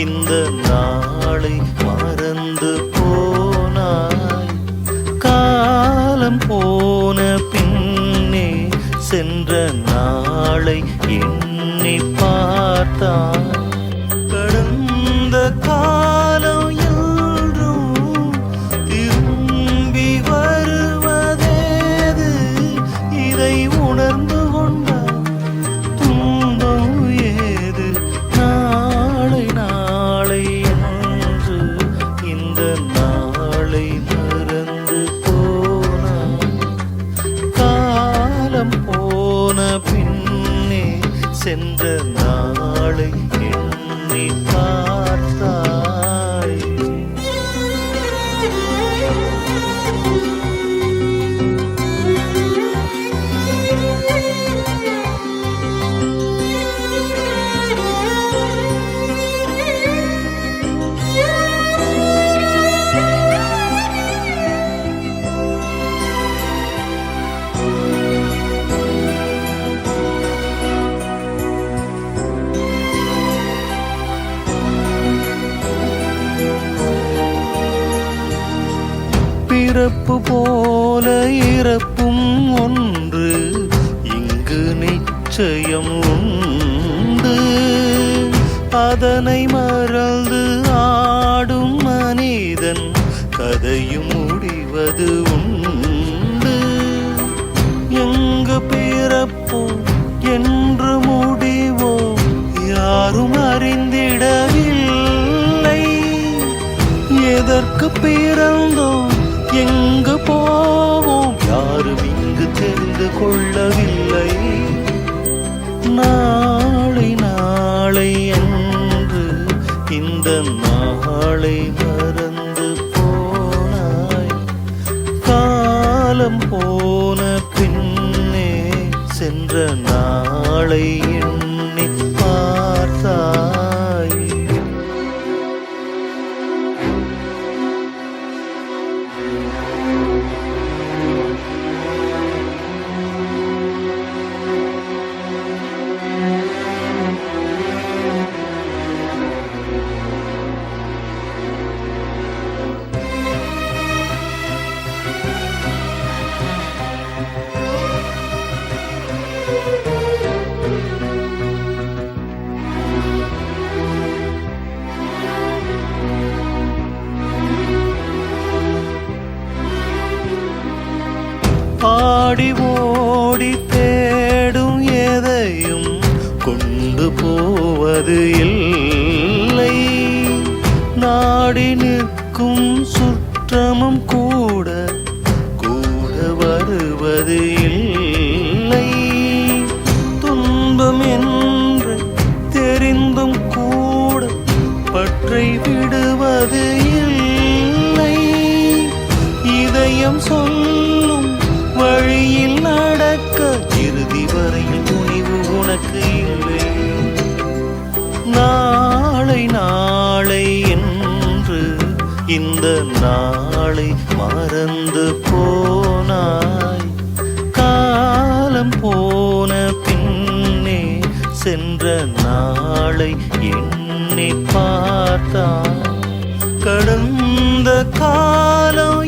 இந்த நாளை மறந்து போனாய். காலம் போன பின்னே சென்ற நாளை எண்ணி பார்த்தாய். கடந்த காலம் என்றும் திரும்பி வருவதேது? இதை உணர்ந்து கொண்டாய் துன்பம் ஏது? நாளை நாளை என்று இந்த நாளை மறந்து போனாய். காலம் போன பின்னே சென்ற நாளை எண்ணி பார்த்தாய். பிறப்பு போல இறப்பும் ஒன்று, இங்கு நிச்சயம் உண்டு. அதனை மறந்து ஆடும் மனிதன் கதையும் முடிவது உண்டு. எங்கு பிறப்போம் என்று முடிவோம் யாரும் அறிந்திடவில்லை. எதற்கு பிறந்தோம் எங்கு போவோம் யாரும் இங்கு தெரிந்து கொள்ளவில்லை. நாளை நாளை என்று இந்த நாளை மறந்து போனாய். காலம் போன பின்னே சென்ற நாளை எண்ணி பார்த்தாய். ஆடி ஓடி தேடும் எதையும் கொண்டு போவது இல்லை. நாடி நிற்கும் சுற்றமும் கூட கூட வருவது இல்லை. துன்பம் என்று தெரிந்தும் கூட பற்றை விடுவது இல்லை. இதயம் சொல்லும் வழியில் நடக்க இறுதி வரையில் துணிவு உனக்கு இல்லை. நாளை நாளை என்று இந்த நாளை மறந்து போனாய். காலம் போன பின்னே சென்ற நாளை எண்ணி பார்த்தாய். கடந்த காலம்